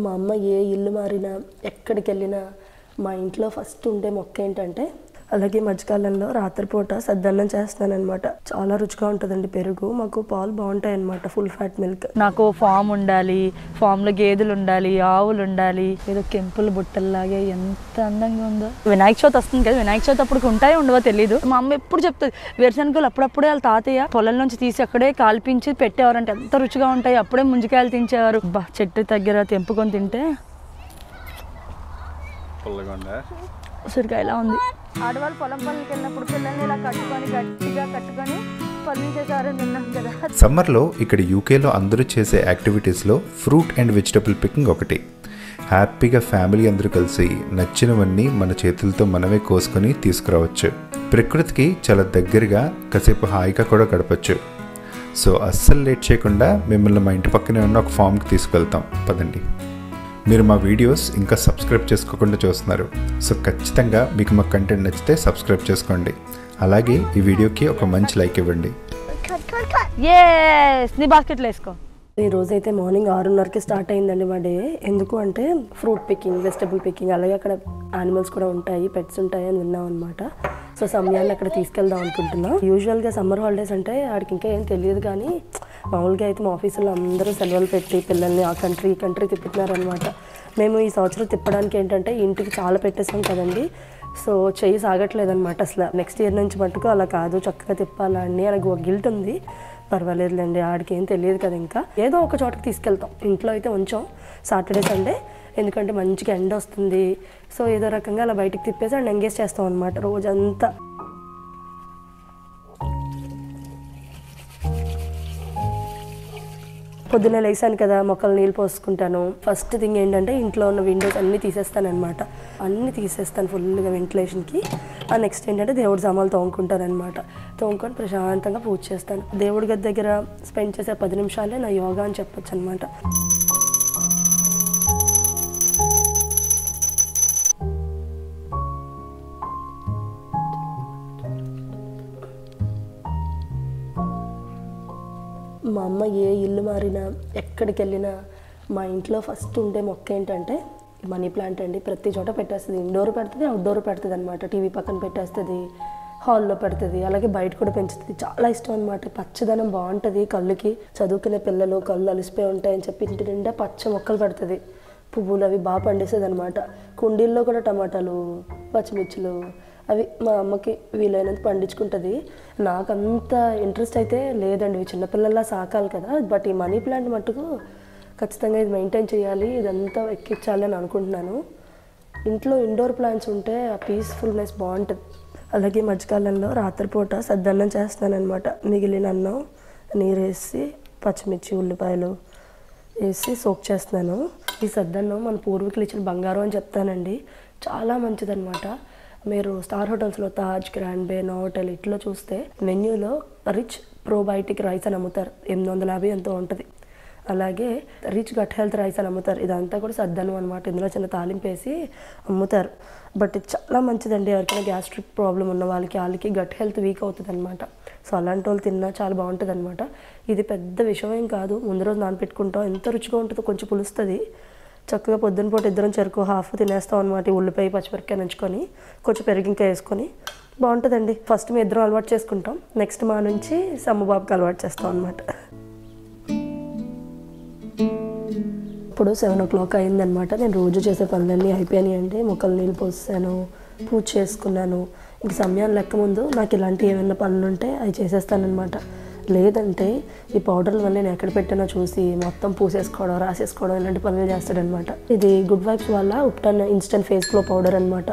మా అమ్మ ఏ ఇల్లు మారినా ఎక్కడికి వెళ్ళినా మా ఇంట్లో ఫస్ట్ ఉండే మొక్క ఏంటంటే, అలాగే మధ్యకాలంలో రాత్రిపూట సద్దన్నం చేస్తానన్నమాట. చాలా రుచిగా ఉంటుందండి పెరుగు. మాకు పాలు బాగుంటాయి అన్నమాట, ఫుల్ ఫ్యాట్ మిల్క్. నాకు ఫామ్ ఉండాలి, ఫామ్లో గేదెలు ఉండాలి, ఆవులు ఉండాలి. ఏదో కెంపులు బుట్టల్లాగే ఎంత అందంగా ఉందో. వినాయక చవితి వస్తుంది కదా, వినాయక చవితి అప్పుడు ఉంటాయో ఉండవో తెలియదు. మా అమ్మ ఎప్పుడు చెప్తుంది, వేరుశనగలు అప్పుడప్పుడే వాళ్ళ తాతయ్య పొలం నుంచి తీసి అక్కడే కాల్పించి పెట్టేవారంటే ఎంత రుచిగా ఉంటాయి. అప్పుడే ముంజికాయలు తించేవారు. చెట్టు దగ్గర తెంపుకొని తింటే ఉసిరికాయ ఇలా ఉంది. ఆడవాళ్ళు పొలం పనులకి వెళ్ళినప్పుడు పిల్లల్ని ఇలా కట్టుకొని గట్టిగా కట్టుకొని పనులు చేసేవారని విన్నాం కదా. సమ్మర్లో ఇక్కడ యూకేలో అందరూ చేసే యాక్టివిటీస్లో ఫ్రూట్ అండ్ వెజిటబుల్ పికింగ్ ఒకటి. హ్యాపీగా ఫ్యామిలీ అందరూ కలిసి నచ్చినవన్నీ మన చేతులతో మనమే కోసుకొని తీసుకురావచ్చు. ప్రకృతికి చాలా దగ్గరగా కాసేపు హాయిగా కూడా గడపచ్చు. సో అస్సలు లేట్ చేయకుండా మిమ్మల్ని మా ఇంటి పక్కనే ఉన్న ఒక ఫామ్కి తీసుకెళ్తాం, పదండి. మీరు మా వీడియోస్ ఇంకా సబ్స్క్రైబ్ చేసుకోకుండా చూస్తున్నారు. సో ఖచ్చితంగా మీకు మా కంటెంట్ నచ్చితే సబ్స్క్రైబ్ చేసుకోండి. అలాగే ఈ వీడియోకి ఒక మంచి లైక్ ఇవ్వండి. నీ బాస్కెట్లో వేసుకో. ఈ రోజైతే మార్నింగ్ 6:30కి స్టార్ట్ అయిందండి మా డే. ఎందుకు అంటే ఫ్రూట్ పికింగ్, వెజిటబుల్ పికింగ్, అలాగే అక్కడ యానిమల్స్ కూడా ఉంటాయి, పెట్స్ ఉంటాయి అని విన్నాం అనమాట. సో సమయాన్ని అక్కడ తీసుకెళ్దాం అనుకుంటున్నాం. యూజువల్గా సమ్మర్ హాలిడేస్ అంటే ఆడికి ఇంకా ఏం తెలియదు, కానీ మామూలుగా అయితే మా ఆఫీసులో అందరూ సెలవులు పెట్టి పిల్లల్ని ఆ కంట్రీ ఈ కంట్రీ తిప్పుతున్నారనమాట. మేము ఈ సంవత్సరం తిప్పడానికి ఏంటంటే ఇంటికి చాలా పెట్టేసాం కదండి, సో చెయ్యి సాగట్లేదనమాట అసలు. నెక్స్ట్ ఇయర్ నుంచి మటుకు అలా కాదు, చక్కగా తిప్పాలని నాకు ఒక గిల్ట్ ఉంది. పర్వాలేదులేండి, ఆడికి ఏం తెలియదు కదా, ఇంకా ఏదో ఒక చోటకి తీసుకెళ్తాం. ఇంట్లో అయితే ఉంచాం సాటర్డే సండే, ఎందుకంటే మంచిగా ఎండ వస్తుంది. సో ఏదో రకంగా అలా బయటికి తిప్పేసి అండ్ ఎంగేజ్ చేస్తాం అనమాట రోజంతా. పొద్దున్నే లేసాను కదా, మొక్కలు నీళ్ళు పోసుకుంటాను. ఫస్ట్ థింగ్ ఏంటంటే ఇంట్లో ఉన్న విండోస్ అన్నీ తీసేస్తాను అనమాట. అన్నీ తీసేస్తాను ఫుల్గా వెంటిలేషన్కి. ఆ నెక్స్ట్ ఏంటంటే దేవుడి సామాన్లు తోముకుంటాను అనమాట. తోముకొని ప్రశాంతంగా పూజ చేస్తాను. దేవుడి గది దగ్గర స్పెండ్ చేసే 10 నిమిషాలే నా యోగా అని చెప్పొచ్చు అనమాట. మా అమ్మ ఏ ఇల్లు మారినా ఎక్కడికి వెళ్ళినా మా ఇంట్లో ఫస్ట్ ఉండే మొక్క ఏంటంటే మనీ ప్లాంట్ అండి. ప్రతి చోట పెట్టేస్తుంది. ఇండోర్ పెడుతుంది, అవుట్డోర్ పెడుతుంది అనమాట. టీవీ పక్కన పెట్టేస్తుంది, హాల్లో పెడుతుంది, అలాగే బయట కూడా పెంచుతుంది. చాలా ఇష్టం అనమాట. పచ్చదనం బాగుంటుంది కళ్ళుకి. చదువుకునే పిల్లలు కళ్ళు అలిసిపోయి ఉంటాయని చెప్పి ఇంటి నిండా పచ్చ మొక్కలు పెడుతుంది. పువ్వులు అవి బాగా పండిస్తుంది అనమాట. కుండీల్లో కూడా టమాటాలు, పచ్చిమిర్చులు అవి మా అమ్మకి వీలైనంత పండించుకుంటుంది. నాకు అంత ఇంట్రెస్ట్ అయితే లేదండి, చిన్నపిల్లల్లా సాకాలి కదా. బట్ ఈ మనీ ప్లాంట్ మట్టుకు ఖచ్చితంగా ఇది మెయింటైన్ చేయాలి, ఇదంతా ఎక్కించాలి అని అనుకుంటున్నాను. ఇంట్లో ఇండోర్ ప్లాంట్స్ ఉంటే ఆ పీస్ఫుల్నెస్ బాగుంటుంది. అలాగే మధ్యకాలంలో రాత్రిపూట సద్దన్నం చేస్తానన్నమాట. మిగిలిన అన్నం నీరు వేసి పచ్చిమిర్చి ఉల్లిపాయలు వేసి సోక్ చేస్తున్నాను. ఈ సద్దన్నం మన పూర్వీకులు ఇచ్చిన బంగారం అని చెప్తానండి. చాలా మంచిదన్నమాట. మీరు స్టార్ హోటల్స్లో తాజ్, గ్రాండ్ బే, నోవోటెల్ ఇట్లా చూస్తే మెన్యూలో రిచ్ ప్రోబయోటిక్ రైస్ అని అమ్ముతారు. 850 ఎంతో ఉంటుంది. అలాగే రిచ్ గట్ హెల్త్ రైస్ అని అమ్ముతారు. ఇదంతా కూడా సద్దన్నం అనమాట. ఇందులో చిన్న తాలింపు వేసి అమ్ముతారు. బట్ ఇది చాలా మంచిదండి. ఎవరికైనా గ్యాస్ట్రిక్ ప్రాబ్లం ఉన్న వాళ్ళకి గట్ హెల్త్ వీక్ అవుతుంది అనమాట. సో అలాంటి వాళ్ళు తిన్నా చాలా బాగుంటుంది అనమాట. ఇది పెద్ద విషయం ఏం కాదు. ముందు రోజు నానపెట్టుకుంటాం. ఎంత రుచిగా ఉంటుందో, కొంచెం పులుస్తుంది. చక్కగా పొద్దున పూట ఇద్దరం చెరుకు హాఫ్ తినేస్తాం అనమాట. ఉల్లిపాయ పచ్చిమిరపకాయ నంచుకొని కొంచెం పెరుగు ఇంకా వేసుకొని బాగుంటుందండి. ఫస్ట్ మేము ఇద్దరం అలవాటు చేసుకుంటాం. నెక్స్ట్ మా నుంచి సమ్మబాబుకి అలవాటు చేస్తాం అనమాట. ఇప్పుడు 7 o'clock అయిందనమాట. నేను రోజు చేసే పనులన్నీ అయిపోయాయి అండి. మొక్కలు నీళ్ళు పోసాను, పూజ చేసుకున్నాను. ఇంక సమయం లెక్క ముందు నాకు ఇలాంటి ఏమైనా పనులు ఉంటే అవి చేసేస్తానమాట. లేదంటే ఈ పౌడర్లు వల్ల నేను ఎక్కడ పెట్టానో చూసి మొత్తం పూసేసుకోవడం, రాసేసుకోవడం ఇలాంటి పనులు చేస్తాడనమాట. ఇది గుడ్ వైబ్స్ వల్ల ubtan instant face glow powder అనమాట.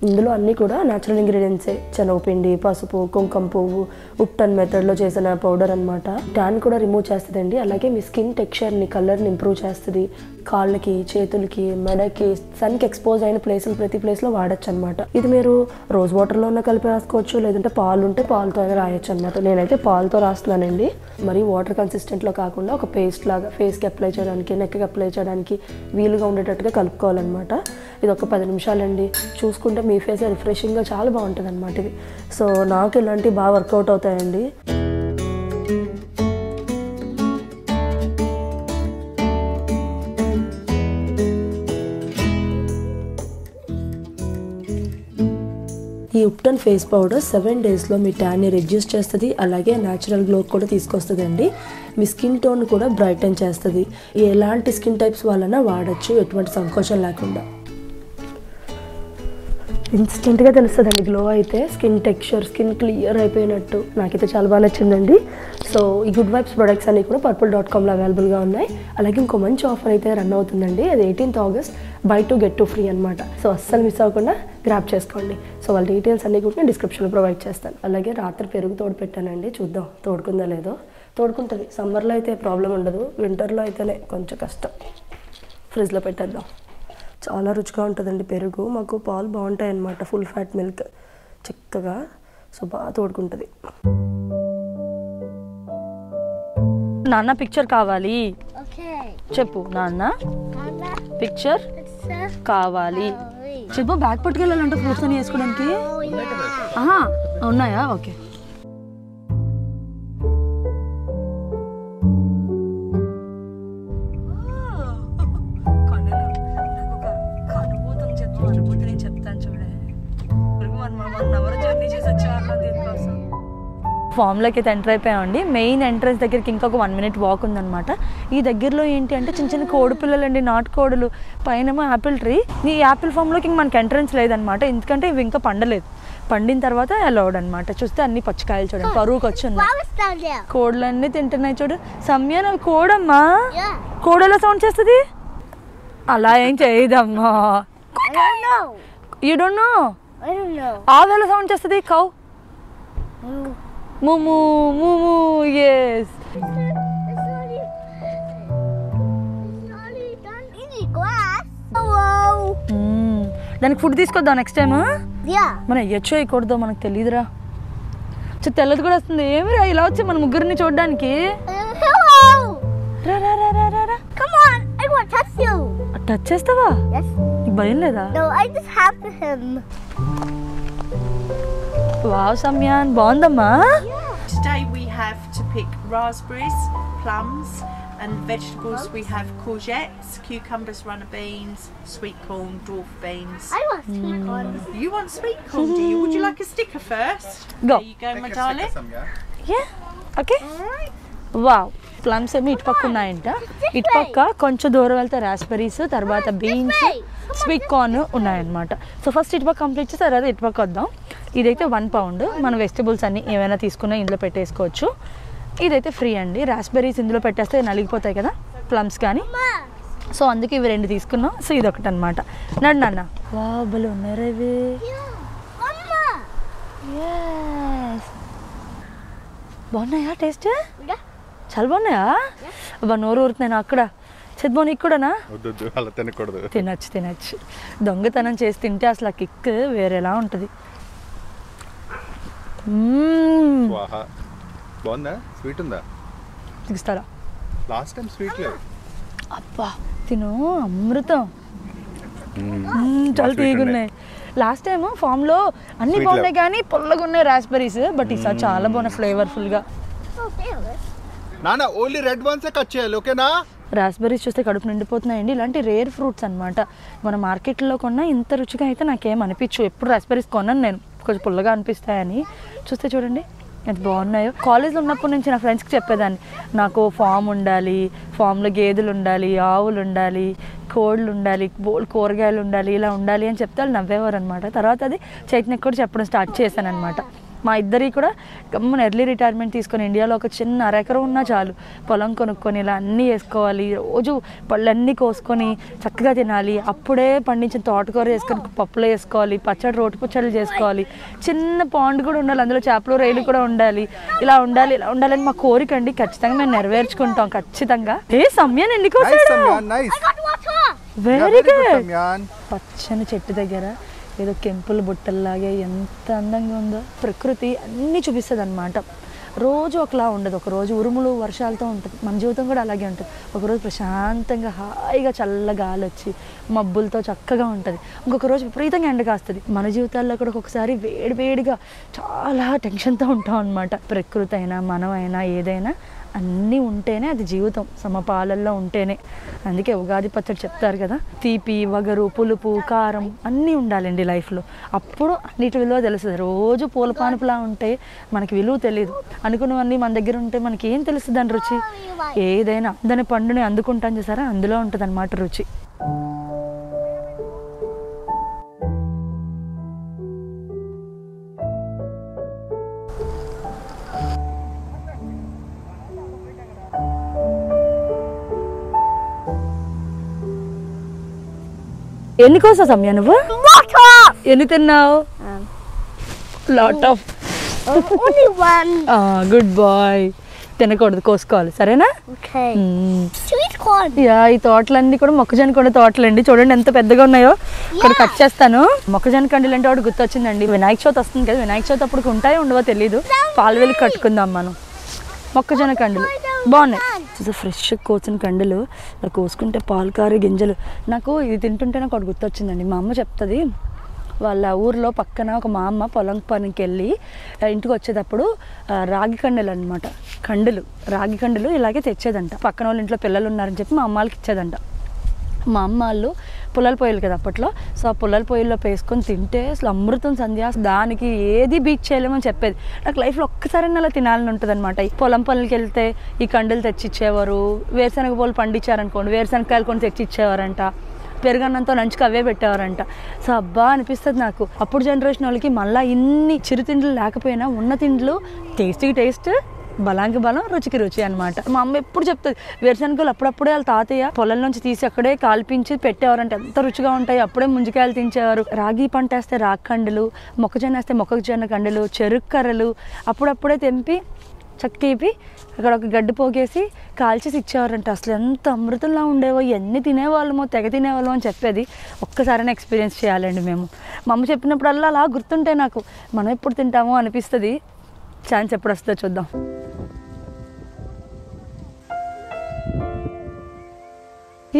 ఇందులో అన్నీ కూడా న్యాచురల్ ఇంగ్రీడియంట్సే. శనగపిండి, పసుపు, కుంకుమ పువ్వు, ఉప్టన్ మెథడ్లో చేసిన పౌడర్ అనమాట. ట్యాన్ కూడా రిమూవ్ చేస్తుందండి. అలాగే మీ స్కిన్ టెక్స్చర్ని, కలర్ని ఇంప్రూవ్ చేస్తుంది. కాళ్ళకి, చేతులకి, మెడకి, సన్కి ఎక్స్పోజ్ అయిన ప్లేసులు ప్రతి ప్లేస్లో వాడచ్చు అనమాట. ఇది మీరు రోజ్ వాటర్లో ఉన్న కలిపి రాసుకోవచ్చు, లేదంటే పాలు ఉంటే పాలతో అయినా రాయొచ్చు అనమాట. నేనైతే పాలతో రాస్తున్నానండి. మరి వాటర్ కన్సిస్టెంట్లో కాకుండా ఒక పేస్ట్ లాగా ఫేస్కి అప్లై చేయడానికి, నెక్కి అప్లై చేయడానికి వీలుగా ఉండేటట్టుగా కలుపుకోవాలన్నమాట. ఇది ఒక 10 నిమిషాలండి. చూసుకుంటే మీ ఫేస్ రిఫ్రెషింగ్గా చాలా బాగుంటుంది అనమాట ఇది. సో నాకు ఇలాంటివి బాగా వర్కౌట్ అవుతాయండి. ఈ ఉప్టన్ ఫేస్ పౌడర్ 7 డేస్లో మీ ట్యాన్ని రెడ్యూస్ చేస్తుంది, అలాగే న్యాచురల్ గ్లో కూడా తీసుకొస్తుందండి. మీ స్కిన్ టోన్ కూడా బ్రైటన్ చేస్తుంది. ఎలాంటి స్కిన్ టైప్స్ వాళ్ళైనా వాడచ్చు, ఎటువంటి సంకోచం లేకుండా. ఇన్స్టెంట్గా తెలుస్తుందండి గ్లో అయితే. స్కిన్ టెక్స్చర్, స్కిన్ క్లియర్ అయిపోయినట్టు. నాకైతే చాలా బాగా నచ్చిందండి. సో ఈ గుడ్ వైబ్స్ ప్రొడక్ట్స్ అన్నీ కూడా purple.comలో అవైలబుల్గా ఉన్నాయి. అలాగే ఇంకో మంచి ఆఫర్ అయితే రన్ అవుతుందండి. అది 18th August buy 2 get 2 free అనమాట. సో అస్సలు మిస్ అవ్వకుండా గ్రాప్ చేసుకోండి. సో వాళ్ళ డీటెయిల్స్ అన్నీ కూడా నేను డిస్క్రిప్షన్లో ప్రొవైడ్ చేస్తాను. అలాగే రాత్రి పెరుగు తోడు పెట్టానండి, చూద్దాం తోడుకుందా లేదో. తోడుకుంటుంది. సమ్మర్లో అయితే ప్రాబ్లం ఉండదు, వింటర్లో అయితేనే కొంచెం కష్టం. ఫ్రిడ్జ్లో పెట్టేద్దాం. చాలా రుచిగా ఉంటుందండి పెరుగు. మాకు పాలు బాగుంటాయి అన్నమాట, ఫుల్ ఫ్యాట్ మిల్క్ చక్కగా. సో బాగా తోడుకుంటుంది. నాన్న పిక్చర్ కావాలి చెప్పు. నాన్న పిక్చర్ కావాలి చెప్పు. బ్యాగ్ పట్టుకెళ్ళాలంటే ఫ్రూట్స్ అని వేసుకోవడానికి ఉన్నాయా? ఓకే. ఫామ్లోకి అయితే ఎంటర్ అయిపోయామండి. మెయిన్ ఎంట్రన్స్ దగ్గరికి ఇంకొక 1 minute వాక్ ఉందన్నమాట. ఈ దగ్గరలో ఏంటి అంటే చిన్న చిన్న కోడి పిల్లలు అండి, నాటుకోడులు. పైనేమో యాపిల్ ట్రీ. ఈ యాపిల్ ఫామ్లోకి ఇంక మనకి ఎంట్రన్స్ లేదనమాట, ఎందుకంటే ఇవి ఇంకా పండలేదు. పండిన తర్వాత అలౌడ్ అనమాట. చూస్తే అన్ని పచ్చికాయలు చూడండి, పరువుకి వచ్చి ఉన్నాయి. కోడలు అన్నీ తింటున్నాయి చూడు. సమయ కోడమ్మా, కోడలా సౌండ్ చేస్తుంది? అలా ఏం చేయదమ్మా. You don't know? ఆవేళ సౌండ్ చేస్తుంది. కౌ ముము ముము. yes. దానికి ఫుడ్ తీసుకొద్దాం నెక్స్ట్ టైం. మనం ఎయ్యొచ్చో వేయకూడదో మనకు తెలియదురా. తెల్లది కూడా వస్తుంది. ఏమిరా ఇలా వచ్చి మన ముగ్గురిని చూడడానికి? టచ్ చేస్తావా? నీకు భయం లేదా? వావ్ సమ్యాన్, బాగుందమ్మా. Today we have to pick raspberries, plums and vegetables. We have courgettes, cucumbers, runner beans, sweet corn, dwarf beans. I want sweet corn. You want sweet corn, do you? Would you like a sticker first? Go. There you go, my darling. Yeah, okay. Wow. Plums ఏమో ఇటుపక్క ఉన్నాయంట. ఇటుపక్క కొంచెం దూరం వెళ్తే రాస్బెరీస్, తర్వాత beans, sweet corn ఉన్నాయన్నమాట. So first ఇటుపక్క కంప్లీట్ చేసి తర్వాత ఇటుపక్క వద్దాం. ఇదైతే 1 pound. మన వెజిటబుల్స్ అన్ని ఏమైనా తీసుకున్నా ఇందులో పెట్టేసుకోవచ్చు. ఇదైతే ఫ్రీ అండి. రాస్బెరీస్ ఇందులో పెట్టేస్తే నలిగిపోతాయి కదా, ప్లమ్స్ కానీ. సో అందుకే ఇవి 2 తీసుకున్నాం. సో ఇది ఒకటి అనమాట. నాన్న వావ్ భలే ఉన్నారా ఇవి. బాగున్నాయా? టేస్ట్ చాలా బాగున్నాయా? అబ్బా నోరు ఊరుతున్నాను అక్కడ. చదివో నీకు కూడానా? అలా తినకూడదు. తినచ్చు. దొంగతనం చేసి తింటే అసలు ఆ కిక్ వేరేలా ఉంటుంది. బాగుందా? స్వీట్ ఉందా? తీస్తారా? లాస్ట్ టైం స్వీట్ లేదు. అబ్బా తిను, అమృతం. చాలా తీగున్నాయి. లాస్ట్ టైం ఫామ్లో అన్ని బాగున్నాయి కానీ పొల్లగా ఉన్నాయి రాస్బెరీస్. బట్ ఈసారి చాలా బాగున్నాయి, ఫ్లేవర్ఫుల్గా. నానా ఓన్లీ రెడ్ వన్సే కట్ చేయాలి, ఓకేనా? రాస్బెరీస్ చూస్తే కడుపు నిండిపోతున్నాయండి. ఇలాంటి రేర్ ఫ్రూట్స్ అనమాట. మన మార్కెట్లో కొన్నా ఇంత రుచిగా అయితే నాకేం అనిపించు. ఎప్పుడు రాస్బెరీస్ కొన్నాను నేను, కొంచెం పుల్లగా అనిపిస్తాయని. చూస్తే చూడండి ఎంత బాగున్నాయో. కాలేజ్లో ఉన్నప్పటి నుంచి నా ఫ్రెండ్స్కి చెప్పేదాన్ని, నాకు ఫామ్ ఉండాలి, ఫామ్లో గేదెలు ఉండాలి, ఆవులు ఉండాలి, కోళ్ళు ఉండాలి, కూరగాయలు ఉండాలి, ఇలా ఉండాలి అని చెప్తే వాళ్ళు నవ్వేవారు అనమాట. తర్వాత అది చైతన్యకి కూడా చెప్పడం స్టార్ట్ చేశాను అనమాట. మా ఇద్దరికి కూడా గమ్మున ఎర్లీ రిటైర్మెంట్ తీసుకొని ఇండియాలో ఒక చిన్న 1/2 ఎకరం ఉన్నా చాలు, పొలం కొనుక్కొని ఇలా అన్నీ వేసుకోవాలి, రోజు పళ్ళన్నీ కోసుకొని చక్కగా తినాలి, అప్పుడే పండించిన తోటకూర వేసుకొని పప్పులో వేసుకోవాలి, పచ్చడి రోటి పచ్చళ్ళు చేసుకోవాలి, చిన్న పాండ్ కూడా ఉండాలి, అందులో చేపలు రొయ్యలు కూడా ఉండాలి, ఇలా ఉండాలి అని మా కోరిక అండి. ఖచ్చితంగా మేము నెరవేర్చుకుంటాం ఖచ్చితంగా. సమయం ఎన్నికోసం వెరీ గుడ్. పచ్చని చెట్టు దగ్గర ఏదో కెంపుల బుట్టల్లాగే ఎంత అందంగా ఉందో. ప్రకృతి అన్నీ చూపిస్తుంది అనమాట. రోజు ఒకలా ఉండదు. ఒకరోజు ఉరుములు వర్షాలతో ఉంటుంది. మన జీవితం కూడా అలాగే ఉంటుంది. ఒకరోజు ప్రశాంతంగా హాయిగా చల్ల గాలి వచ్చి మబ్బులతో చక్కగా ఉంటుంది. ఇంకొక రోజు విపరీతంగా ఎండ కాస్తుంది. మన జీవితాల్లో కూడా ఒక్కొక్కసారి వేడిగా చాలా టెన్షన్తో ఉంటాం అనమాట. ప్రకృతి అయినా మనమైనా ఏదైనా అన్నీ ఉంటేనే అది జీవితం, సమపాలల్లో ఉంటేనే. అందుకే ఉగాది పచ్చడి చెప్తారు కదా, తీపి, వగరు, పులుపు, కారం అన్నీ ఉండాలండి లైఫ్లో. అప్పుడు అన్నిటి విలువ తెలుస్తుంది. రోజు పూల పానుపులా ఉంటే మనకి విలువ తెలియదు. అనుకున్నవన్నీ మన దగ్గర ఉంటే మనకి ఏం తెలుస్తుంది అని రుచి. ఏదైనా దాని పండుని అందుకుంటాం చేసారా, అందులో ఉంటుంది అన్నమాట రుచి. ఎన్ని కోసా సమయ నువ్వు? ఎన్ని తిన్నావు? Lot of. Good boy. తినకూడదు, కోసుకోవాలి, సరేనా? యా, ఈ తోటలన్నీ కూడా మొక్కజొన్న కూడా తోటలండి. చూడండి ఎంత పెద్దగా ఉన్నాయో. ఇక్కడ కట్ చేస్తాను. మొక్కజొన్న కండులు అంటే ఒకటి గుర్తొచ్చిందండి. వినాయక చవితి వస్తుంది కదా, వినాయక చవితి అప్పుడు ఉంటాయో ఉండవో తెలీదు. పాలవేలు కట్టుకుందాం మనం. మొక్కజొన్న కండులు బాగున్నాయి, ఫ్రెష్ కోసిన కండులు. కోసుకుంటే పాలు కారే గింజలు. నాకు ఇది తింటుంటే నాకు ఒకటి గుర్తొచ్చిందండి. మా అమ్మ చెప్తుంది, వాళ్ళ ఊర్లో పక్కన ఒక మా అమ్మ పొలం పనికి వెళ్ళి ఇంటికి వచ్చేటప్పుడు రాగి కండలు అనమాట, రాగి కండలు ఇలాగే తెచ్చేదంట. పక్కన వాళ్ళ ఇంట్లో పిల్లలు ఉన్నారని చెప్పి మా అమ్మ వాళ్ళకి ఇచ్చేదంట. మా అమ్మ వాళ్ళు పుల్లల పొయ్యిలు కదా అప్పట్లో, సో ఆ పుల్లల పొయ్యిల్లో వేసుకొని తింటే అసలు అమృతం సంధ్య, దానికి ఏది బీచ్ చేయలేమని చెప్పేది. నాకు లైఫ్లో ఒక్కసారైనా అలా తినాలని ఉంటుంది అనమాట. పొలం పనులకి వెళ్తే ఈ కండలు తెచ్చిచ్చేవారు. వేరుశనగ పూలు పండించారనుకోండి, వేరుశనగకాయలు కొని తెచ్చిచ్చేవారంట. పెరుగన్నంతో లంచ్కి అవే పెట్టేవారంట. సో అబ్బా అనిపిస్తుంది నాకు. అప్పుడు జనరేషన్ వాళ్ళకి మళ్ళీ ఇన్ని చిరుతిండ్లు లేకపోయినా ఉన్న తిండ్లు టేస్ట్కి టేస్ట్, బలానికి బలం, రుచికి రుచి అనమాట. మా అమ్మ ఎప్పుడు చెప్తుంది, వేరుశనగలు అప్పుడప్పుడే వాళ్ళ తాతయ్య పొలం నుంచి తీసి అక్కడే కాల్పించి పెట్టేవారంటే ఎంత రుచిగా ఉంటాయి. అప్పుడే ముంజికాయలు తించేవారు. రాగి పంట వేస్తే రాగి కండలు, మొక్కజొన్న వేస్తే మొక్కజొన్న కండలు, చెరుకు కర్రలు అప్పుడప్పుడే తెంపి చక్కేపి అక్కడ ఒక గడ్డి పోగేసి కాల్చేసి ఇచ్చేవారంట. అసలు ఎంత అమృతంలా ఉండేవో, ఎన్ని తినేవాళ్ళమో, తెగ తినేవాళ్ళమో అని చెప్పేది. ఒక్కసారైనా ఎక్స్పీరియన్స్ చేయాలండి మేము. మా అమ్మ చెప్పినప్పుడల్లా అలా గుర్తుంటే నాకు మనం ఎప్పుడు తింటామో అనిపిస్తుంది. ఛాన్స్ ఎప్పుడు వస్తుందో చూద్దాం.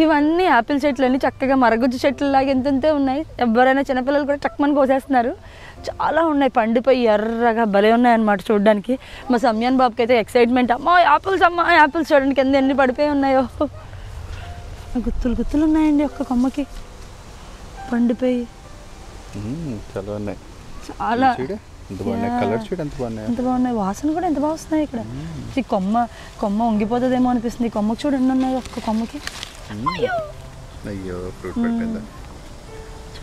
ఇవన్నీ యాపిల్ చెట్లన్నీ చక్కగా మరగుజ్జు చెట్లలాగా ఎంతంతే ఉన్నాయి. ఎవరైనా చిన్నపిల్లలు కూడా చక్కమని కోసేస్తున్నారు. చాలా ఉన్నాయి, పండిపోయి ఎర్రగా భలే ఉన్నాయి అన్నమాట చూడడానికి. మా సమ్యాన్ బాబుకి అయితే ఎక్సైట్మెంట్, అమ్మా యాపిల్స్, అమ్మా యాపిల్స్ చూడండి కింద ఎన్ని పడిపోయి ఉన్నాయో. గుత్తులు ఉన్నాయండి ఒక్క కొమ్మకి పండిపోయి. చాలా ఎంత బాగున్నాయి, వాసన కూడా ఎంత బాగా వస్తున్నాయి ఇక్కడ. ఈ కొమ్మ ఉంగిపోతుందేమో అనిపిస్తుంది. కొమ్మకి చూడు ఎన్ని ఉన్నాయి ఒక్క కొమ్మకి.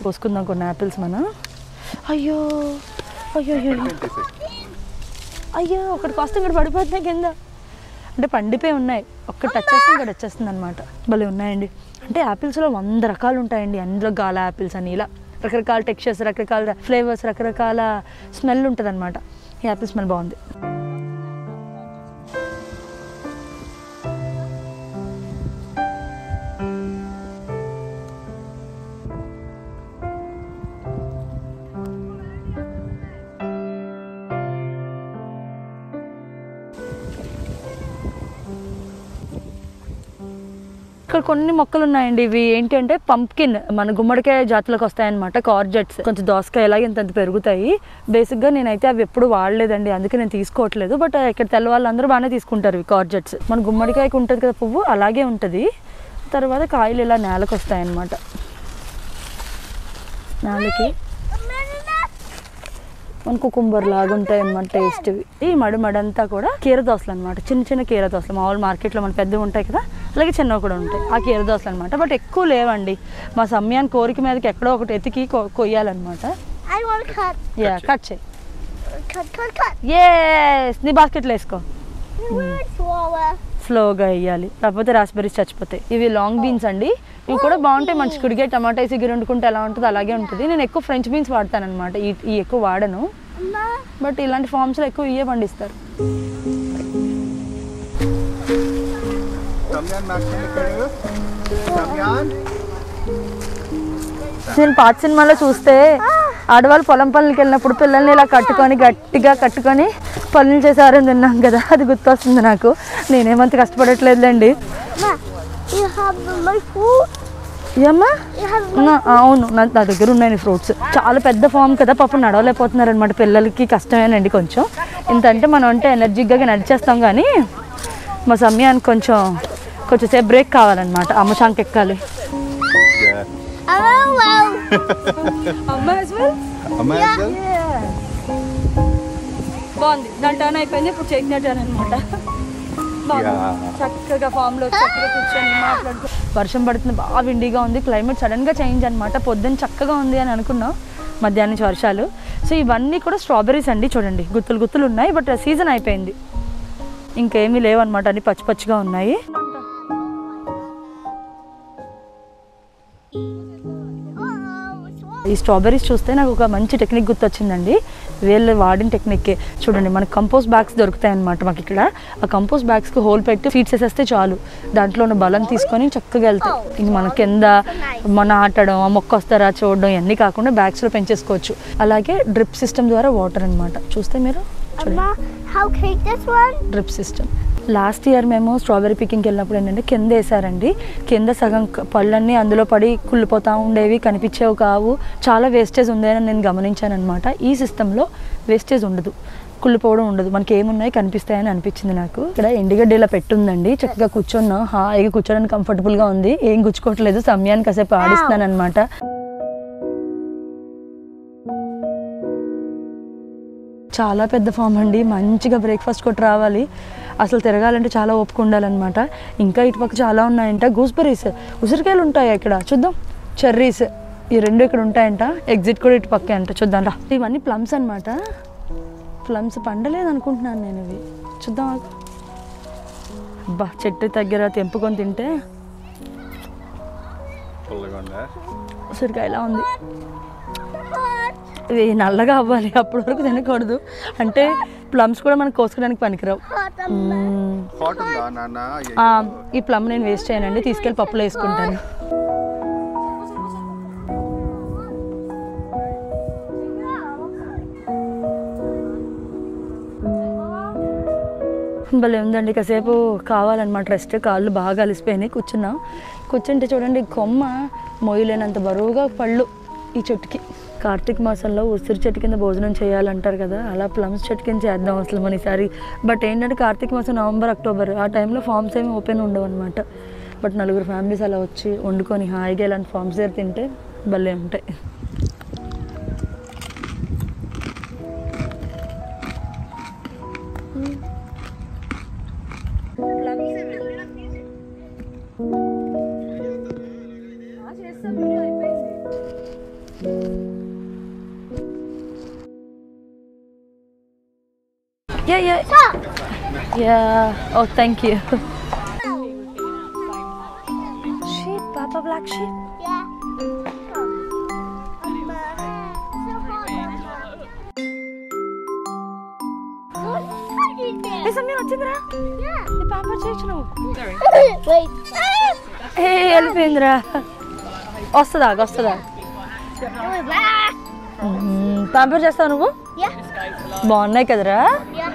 కోసుకుందాం కొన్ని యాపిల్స్ మనం. అయ్యో అయ్యో అయ్యో ఒకటి కాస్త ఇక్కడ పడిపోతున్నాయి కింద. అంటే పండిపోయి ఉన్నాయి, ఒక్కటి టచ్ చేస్తే ఇక్కడ వచ్చేస్తుంది అనమాట. భలే ఉన్నాయండి. అంటే యాపిల్స్లో 100 రకాలు ఉంటాయండి. అందులో గాలా యాపిల్స్ అని ఇలా రకరకాల టెక్స్చర్స్, రకరకాల ఫ్లేవర్స్, రకరకాల స్మెల్ ఉంటుంది అనమాట. ఈ యాపిల్ స్మెల్ బాగుంది. ఇక్కడ కొన్ని మొక్కలు ఉన్నాయండి. ఇవి ఏంటంటే పంప్కిన్, మన గుమ్మడికాయ జాతులకు వస్తాయన్నమాట. కార్జెట్స్ కొంచెం దోసకాయ ఎలాగ ఇంత పెరుగుతాయి. బేసిక్గా నేనైతే అవి ఎప్పుడు వాడలేదండి, అందుకే నేను తీసుకోవట్లేదు. బట్ ఇక్కడ తెల్ల వాళ్ళందరూ బాగానే తీసుకుంటారు ఇవి కార్జెట్స్. మన గుమ్మడికాయకి ఉంటుంది కదా పువ్వు, అలాగే ఉంటుంది. తర్వాత కాయలు ఇలా నేలకు వస్తాయన్నమాట. నేలకి మన కుకుంబర్ లాగా ఉంటాయి అన్నమాట టేస్ట్. ఈ మడంతా కూడా కీరదోసలు అనమాట. చిన్న కీరదోసలు మామూలు మార్కెట్లో మన పెద్దవి ఉంటాయి కదా, అలాగే చిన్నవి కూడా ఉంటాయి. ఆ కీరదోసలు అనమాట. బట్ ఎక్కువ లేవండి. మా సమ్యాన్ కోరిక మీదకి ఎక్కడో ఒకటి ఎతికి కొయ్యాలన్నమాట. యా, కట్ చేయి. ఎస్, నీ బాస్కెట్లో వేసుకో. స్లోగా వేయాలి, కాకపోతే రాస్బెర్రీస్ చచ్చిపోతాయి. ఇవి లాంగ్ బీన్స్ అండి. ఇవి కూడా బాగుంటాయి. మంచి కుడిగే టమాటా వేసి గిరి వండుకుంటే ఎలా ఉంటుందో అలాగే ఉంటుంది. నేను ఎక్కువ ఫ్రెంచ్ బీన్స్ వాడతాను అనమాట. ఈ ఎక్కువ వాడను, బట్ ఇలాంటి ఫార్మ్స్లో ఎక్కువ ఇవే పండిస్తారు. నేను పాత సినిమాలో చూస్తే ఆడవాళ్ళు పొలం పనులకి వెళ్ళినప్పుడు పిల్లల్ని ఇలా గట్టిగా కట్టుకొని పనులు చేసేవారని విన్నాం కదా, అది గుర్తొస్తుంది నాకు. నేనేమంత కష్టపడట్లేదులేండి. ఏమ్మా? అవును, నా దగ్గర ఉన్నాయి ఫ్రూట్స్. చాలా పెద్ద ఫామ్ కదా, పాపం నడవలేకపోతున్నారు అనమాట. పిల్లలకి కష్టమేనండి కొంచెం. ఇంత అంటే మనం అంటే ఎనర్జీగా నడిచేస్తాం, కానీ మా సమయానికి కొంచెం సేపు బ్రేక్ కావాలన్నమాట. అమ్మ శాంక్ ఎక్కాలి. బాగుంది, దాని టర్న్ అయిపోయింది. ఇప్పుడు చేసిన టర్న్ అనమాట. చక్కగా ఫామ్ లో చక్కగా కూర్చొని మాట్లాడుతూ. వర్షం పడుతుంది, బాగా విండిగా ఉంది. క్లైమేట్ సడన్ గా చేంజ్ అనమాట. పొద్దున్న చక్కగా ఉంది అని అనుకున్నాం, మధ్యాహ్నం నుంచి వర్షాలు. సో ఇవన్నీ కూడా స్ట్రాబెర్రీస్ అండి. చూడండి గుత్తులు గుత్తులు ఉన్నాయి, బట్ సీజన్ అయిపోయింది, ఇంకేమీ లేవన్నమాట. అన్ని పచ్చి పచ్చిగా ఉన్నాయి. ఈ స్ట్రాబెర్రీస్ చూస్తే నాకు ఒక మంచి టెక్నిక్ గుర్తొచ్చిందండి. వీళ్ళు వాడిన టెక్నిక్కే. చూడండి, మనకు కంపోస్ట్ బ్యాగ్స్ దొరుకుతాయి అనమాట మాకు ఇక్కడ. ఆ కంపోస్ట్ బ్యాగ్స్కి హోల్ పెట్టి సీడ్స్ వేసేస్తే చాలు, దాంట్లో ఉన్న బలం తీసుకొని చక్కగా వెళ్తాయి. ఇంక మన కింద నాటడం, ఆ మొక్క వస్తారా చూడడం ఇవన్నీ కాకుండా బ్యాగ్స్లో పెంచేసుకోవచ్చు. అలాగే డ్రిప్ సిస్టమ్ ద్వారా వాటర్ అనమాట. చూస్తే మీరు డ్రిప్ సిస్టమ్. లాస్ట్ ఇయర్ మేము స్ట్రాబెర్రీ పికింగ్కి వెళ్ళినప్పుడు ఏంటంటే కింద వేసారండి. కింద సగం పళ్ళన్నీ అందులో పడి కుళ్ళిపోతూ ఉండేవి, కనిపించేవి కావు. చాలా వేస్టేజ్ ఉందని నేను గమనించాను అనమాట. ఈ సిస్టంలో వేస్టేజ్ ఉండదు, కుళ్ళిపోవడం ఉండదు, మనకి ఏమున్నాయి కనిపిస్తాయని అనిపించింది నాకు. ఇక్కడ ఎండిగడ్డ ఇలా పెట్టుందండి. చక్కగా కూర్చున్నా, హాయిగా కూర్చోడానికి కంఫర్టబుల్గా ఉంది. ఏం గుచ్చుకోవట్లేదు. సమయానికి కాసేపు ఆడిస్తున్నాను అనమాట. చాలా పెద్ద ఫామ్ అండి. మంచిగా బ్రేక్ఫాస్ట్ కొట్టి రావాలి. అసలు తిరగాలంటే చాలా ఓపిక ఉండాలన్నమాట. ఇంకా ఇటుపక్క చాలా ఉన్నాయంట. గూస్బెర్రీస్, ఉసిరికాయలు ఉంటాయి ఇక్కడ. చూద్దాం. చెర్రీస్, ఈ రెండు ఇక్కడ ఉంటాయంట. ఎగ్జిట్ కూడా ఇటు పక్కే అంట. చూద్దాం రా. ఇవన్నీ ప్లమ్స్ అనమాట. ప్లమ్స్ పండలేదు అనుకుంటున్నాను నేను. ఇవి చూద్దాం. అబ్బా, చెట్టు దగ్గర తెంపుకొని తింటే ఉసిరికాయలా ఉంది. ఇది నల్లగా అవ్వాలి, అప్పటి వరకు తినకూడదు. అంటే ప్లమ్స్ కూడా మనకు కోసుకోవడానికి పనికిరావు. ఈ ప్లమ్ నేను వేస్ట్ చేయనండి, తీసుకెళ్ళి పప్పులో వేసుకుంటాను. భలే ఉందండి. కాసేపు కావాలన్నమాట రెస్ట్. కాళ్ళు బాగా అలిసిపోయినాయి. కూర్చుంటే చూడండి, కొమ్మ మొయ్యలేనంత బరువుగా పళ్ళు ఈ చెట్టుకి. కార్తీక మాసంలో ఉసిరి చెట్టు కింద భోజనం చేయాలంటారు కదా, అలా ప్లమ్స్ చెట్టు కింద చేద్దాం అసలు మన ఈసారి. బట్ ఏంటంటే కార్తీక మాసం నవంబర్, అక్టోబర్ ఆ టైంలో ఫామ్స్ ఏమి ఓపెన్ ఉండవు అనమాట. బట్ నలుగురు ఫ్యామిలీస్ అలా వచ్చి వండుకొని హాయిగా ఇలాంటి ఫామ్స్ దగ్గర తింటే భలే ఉంటాయి. Yeah. Oh, thank you. Sheep, Papa, black sheep. Yeah. Hey, Samir, వచ్చిందిరా? Yeah. నీ పాంపర్ చేయొచ్చు నువ్వు. Wait. హే, వెళ్ళిపోయిందిరా. వస్తుందా? పాంపర్ చేస్తావు నువ్వు? Yeah. బాగున్నాయి కదరా? Yeah.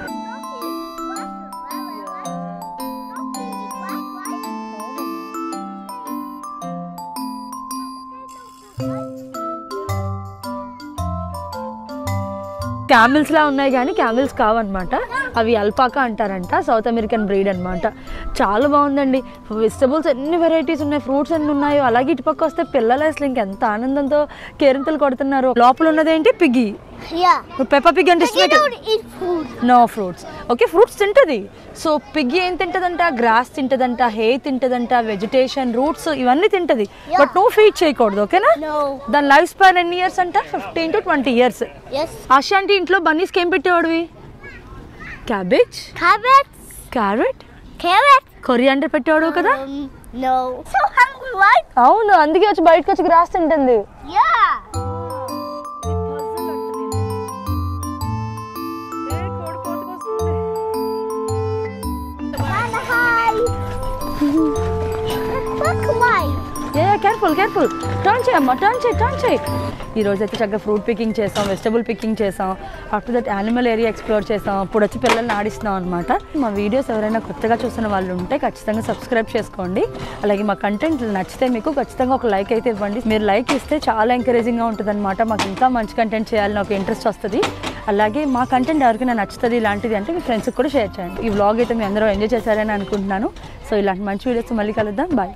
క్యామిల్స్ లా ఉన్నాయి కానీ క్యామిల్స్ కావన్నమాట. అవి అల్పాకా అంటారంట, సౌత్ అమెరికన్ బ్రీడ్ అనమాట. చాలా బాగుందండి. వెజిటబుల్స్ ఎన్ని వెరైటీస్ ఉన్నాయి, ఫ్రూట్స్ ఎన్ని ఉన్నాయో. అలాగే ఇటుపక్క వస్తే పిల్లలు అసలు ఇంకెంత ఆనందంతో కేరింతలు కొడుతున్నారు. లోపల ఉన్నదేంటి? పిగ్గి. పెప్పా పిగ్ అంటే ఇష్టమే కదా? No fruits. ఓకే, ఫ్రూట్స్ తింటది. సో పిగ్గి ఏం తింటదంట? గ్రాస్ తింటదంట, హే తింటదంట, వెజిటేషన్, రూట్స్ ఇవన్నీ తింటది. బట్ నువ్వు ఫీడ్ చేయకూడదు, ఓకేనా? దాని లైఫ్ స్పాన్ ఎన్ని ఇయర్స్ అంట? 15 to 20 years. ఆశా అంటే ఇంట్లో బన్నీస్కి ఏం పెట్టేవాడివి? క్యాబేజ్, క్యారెట్, కొరియాండర్ పెట్టేవాడు కదా? అవును, అందుకే వచ్చి బయటకు వచ్చి గ్రాస్ తింటుంది. కేర్ఫుల్. టర్న్ చేయమ్మా, టర్న్ చేయి. ఈరోజు అయితే చక్కగా ఫ్రూట్ పికింగ్ చేసాం, వెజిటబుల్ పికింగ్ చేసాం. After that animal area explore చేసాం. ఇప్పుడు వచ్చి పిల్లల్ని ఆడిస్తున్నాం అనమాట. మా వీడియోస్ ఎవరైనా కొత్తగా చూస్తున్న వాళ్ళు ఉంటే ఖచ్చితంగా సబ్స్క్రైబ్ చేసుకోండి. అలాగే మా కంటెంట్ నచ్చితే మీకు ఖచ్చితంగా ఒక లైక్ అయితే ఇవ్వండి. మీరు లైక్ ఇస్తే చాలా ఎంకరేజింగ్గా ఉంటుంది అనమాట. మాకు ఇంకా మంచి కంటెంట్ చేయాలని ఒక ఇంట్రెస్ట్ వస్తుంది. అలాగే మా కంటెంట్ ఎవరికైనా నచ్చుతుంది ఇలాంటిది అంటే మీ ఫ్రెండ్స్కి కూడా షేర్ చేయండి. ఈ వ్లాగ్ అయితే మీ అందరూ ఎంజాయ్ చేశారని అనుకుంటున్నాను. సో ఇలాంటి మంచి వీడియోస్ మళ్ళీ కలుద్దాం. బాయ్.